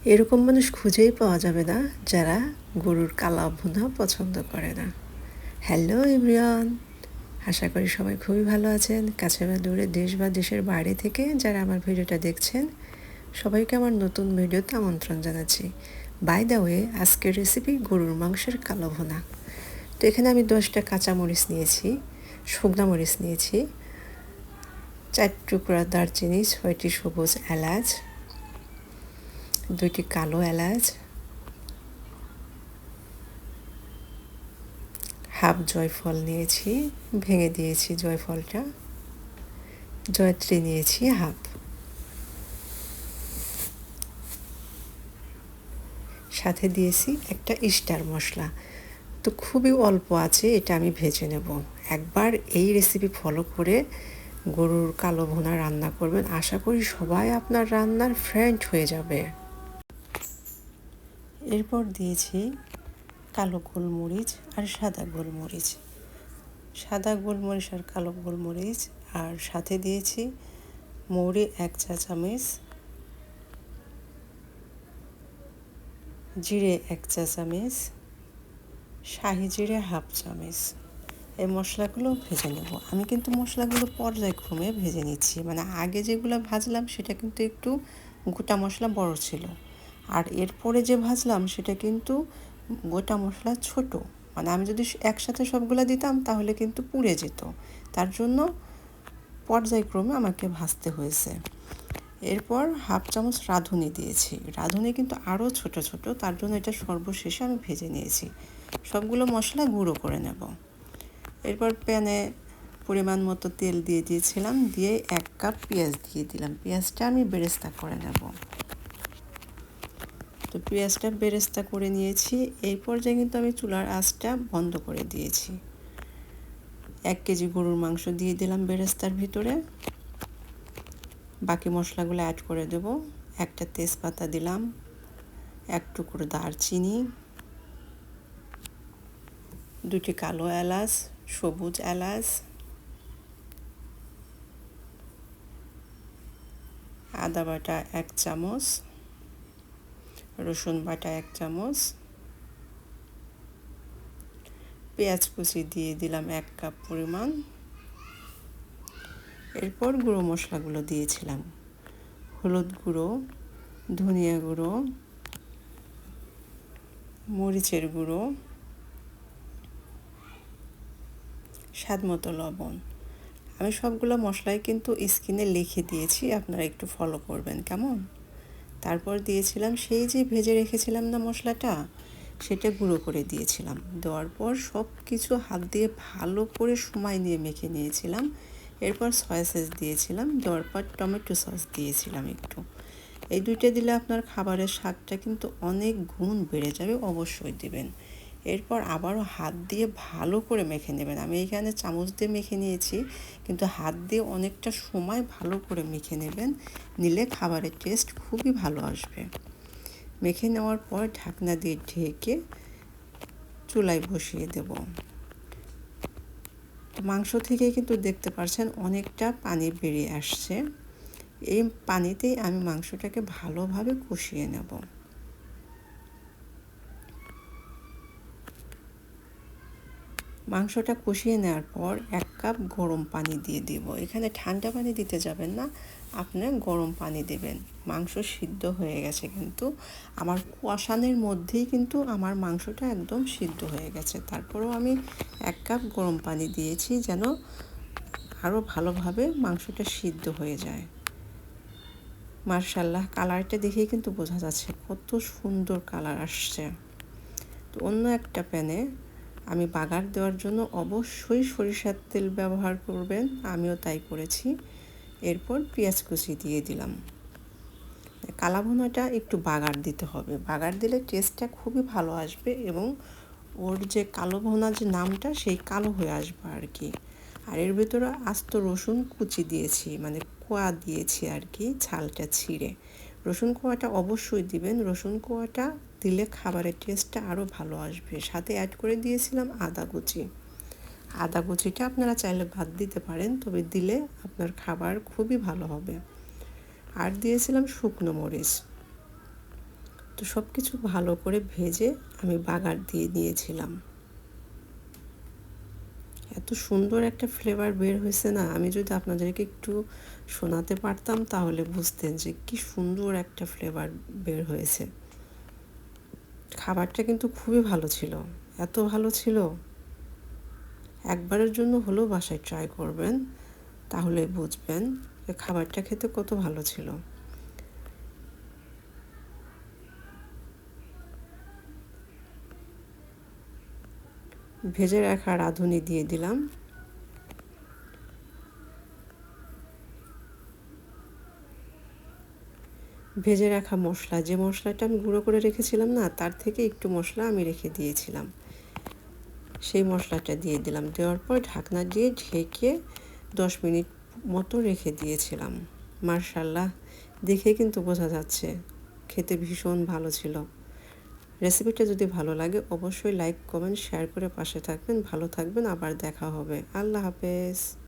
এরকম মানুষ খুঁজেই পাওয়া যাবে না যারা গরুর কালা ভুনা পছন্দ করে না। হ্যালো এভরিওয়ান, আশা করি সবাই খুবই ভালো আছেন। কাছে বা দূরে, দেশ বা দেশের বাইরে থেকে যারা আমার ভিডিওটা দেখছেন সবাইকে আমার নতুন ভিডিওতে আমন্ত্রণ জানাচ্ছি। বাই দ্য ওয়ে, আজকের রেসিপি গরুর মাংসের কালো ভুনা। তো এখানে আমি 10টা কাঁচামরিচ নিয়েছি, শুকনা মরিচ নিয়েছি, 4 টুকরা দারচিনি, 6টি সবুজ এলাচ, 2টি কালো এলাচ, হাফ জয়ফল নিয়েছি, ভেঙে দিয়েছি জয়ফলটা, জয়ত্রী নিয়েছি হাফ, সাথে দিয়েছি একটা স্টার মশলা। তো খুবই অল্প আছে, এটা আমি ভেজে নেব। একবার এই রেসিপি ফলো করে গরুর কালো ভুনা রান্না করবেন, আশা করি সবাই আপনার রান্নার ফ্রেন্ড হয়ে যাবে। এরপর দিয়েছি কালো গোলমরিচ আর সাদা গোলমরিচ, সাদা গোলমরিচ আর কালো গোলমরিচ, আর সাথে দিয়েছি মৌরি 1 চা চামচ, জিরে 1 চা চামচ, শাহি জিরে হাফ চামচ। এই মশলাগুলো ভেজে নেব। আমি কিন্তু মশলাগুলো পর্যায়ক্রমে ভেজে নিচ্ছি, মানে আগে যেগুলো ভাজলাম সেটা কিন্তু একটু গোটা মশলা বড় ছিল, আর এরপরে যে ভাজলাম সেটা কিন্তু গোটা মশলা ছোট। মানে আমি যদি একসাথে সবগুলো দিতাম তাহলে কিন্তু পুড়ে যেত, তার জন্য পর্যায়ক্রমে আমাকে ভাজতে হয়েছে। এরপর হাফ চামচ রাঁধুনি দিয়েছি, রাঁধুনি কিন্তু আরও ছোট ছোট, তার জন্য এটা সর্বশেষে আমি ভেজে নিয়েছি। সবগুলো মশলা গুঁড়ো করে নেব। এরপর প্যানে পরিমাণ মতো তেল দিয়ে দিয়েছিলাম, দিয়ে 1 কাপ পেঁয়াজ দিয়ে দিলাম। পেঁয়াজটা আমি বেরেস্তা করে নেব। তো পেঁয়াজটা বেরেস্তা করে নিয়েছি। এই পর্যায়ে কিন্তু আমি চুলার আঁচটা বন্ধ করে দিয়েছি। 1 কেজি গরুর মাংস দিয়ে দিলাম বেরেস্তার ভিতরে। বাকি মশলাগুলো অ্যাড করে দেব। একটা তেজপাতা দিলাম, 1 টুকরো দারচিনি, 2টি কালো এলাচ, সবুজ এলাচ, আদা বাটা 1 চামচ, রসুন বাটা 1 চামচ, পেঁয়াজ কুচি দিয়ে দিলাম 1 কাপ পরিমাণ। এরপর গুঁড়ো মশলাগুলো দিয়েছিলাম, হলুদ গুঁড়ো, ধনিয়া গুঁড়ো, মরিচের গুঁড়ো, স্বাদ মতো লবণ। আমি সবগুলো মশলাই কিন্তু স্ক্রিনে লিখে দিয়েছি, আপনারা একটু ফলো করবেন কেমন। তারপর দিয়েছিলাম সেই যে ভেজে রেখেছিলাম না মশলাটা, সেটা গুঁড়ো করে দিয়েছিলাম। দেওয়ার পর সব কিছু হাত দিয়ে ভালো করে সময় নিয়ে মেখে নিয়েছিলাম। এরপর সয়া সস দিয়েছিলাম, দেওয়ার পর টমেটো সস দিয়েছিলাম একটু। এই দুইটা দিলে আপনার খাবারের স্বাদটা কিন্তু অনেক গুণ বেড়ে যাবে, অবশ্যই দিবেন। এরপর আবারও হাত দিয়ে ভালো করে মেখে নেবেন। আমি এখানে চামচ দিয়ে মেখে নিয়েছি, কিন্তু হাত দিয়ে অনেকটা সময় ভালো করে মেখে নেবেন, নিলে খাবারের টেস্ট খুবই ভালো আসবে। মেখে নেওয়ার পর ঢাকনা দিয়ে ঢেকে চুলায় বসিয়ে দেব। মাংস থেকে কিন্তু দেখতে পাচ্ছেন অনেকটা পানি বেরিয়ে আসছে। এই পানিতেই আমি মাংসটাকে ভালোভাবে কষিয়ে নেব। মাংসটা কষিয়ে নেওয়ার পর 1 কাপ গরম পানি দিয়ে দেব। এখানে ঠান্ডা পানি দিতে যাবেন না, আপনার গরম পানি দেবেন। মাংস সিদ্ধ হয়ে গেছে, কিন্তু আমার কষানোর মধ্যেই কিন্তু আমার মাংসটা একদম সিদ্ধ হয়ে গেছে। তারপরেও আমি 1 কাপ গরম পানি দিয়েছি যেন আরও ভালোভাবে মাংসটা সিদ্ধ হয়ে যায়। মাশাআল্লাহ, কালারটা দেখেই কিন্তু বোঝা যাচ্ছে কত সুন্দর কালার আসছে। তো অন্য একটা প্যানে আমি বাগার দেওয়ার জন্য অবশ্যই সরিষার তেল ব্যবহার করবেন, আমিও তাই করেছি। এরপর পেঁয়াজ কুচি দিয়ে দিলাম। কালা ভুনাটা একটু বাগার দিতে হবে, বাগার দিলে টেস্টটা খুবই ভালো আসবে, এবং ওর যে কালো ভুনা যে নামটা সেই কালো হয়ে আসবে আর কি। আর এর ভিতরে আস্ত রসুন কুচি দিয়েছি, মানে কোয়া দিয়েছি আর কি, ছালটা ছিঁড়ে। রসুন কোয়াটা অবশ্যই দিবেন, রসুন কোয়াটা দিলে খাবারের টেস্টটা আরও ভালো আসবে। সাথে অ্যাড করে দিয়েছিলাম আদা কুচি। আদা কুচিটা আপনারা চাইলে বাদ দিতে পারেন, তবে দিলে আপনার খাবার খুবই ভালো হবে। আর দিয়েছিলাম শুকনো মরিচ। তো সব কিছু ভালো করে ভেজে আমি বাগার দিয়ে দিয়েছিলাম। এত সুন্দর একটা ফ্লেভার বের হয়েছে না, আমি যদি আপনাদেরকে একটু শোনাতে পারতাম তাহলে বুঝতেন যে কি সুন্দর একটা ফ্লেভার বের হয়েছে। খাবারটা কিন্তু খুবই ভালো ছিল, এত ভালো ছিল, একবারের জন্য হলেও বাসায় ট্রাই করবেন, তাহলে বুঝবেন যে খাবারটা খেতে কত ভালো ছিল। ভেজে রাখা রাঁধুনি দিয়ে দিলাম। ভেজে রাখা মশলা, যে মশলাটা আমি গুঁড়ো করে রেখেছিলাম না, তার থেকে একটু মশলা আমি রেখে দিয়েছিলাম, সেই মশলাটা দিয়ে দিলাম। দেওয়ার পর ঢাকনা দিয়ে ঢেকে 10 মিনিট মতো রেখে দিয়েছিলাম। মাশাআল্লাহ, দেখে কিন্তু বোঝা যাচ্ছে খেতে ভীষণ ভালো ছিল। রেসিপিটা যদি ভালো লাগে অবশ্যই লাইক, কমেন্ট, শেয়ার করে পাশে থাকবেন। ভালো থাকবেন, আবার দেখা হবে। আল্লাহ হাফেজ।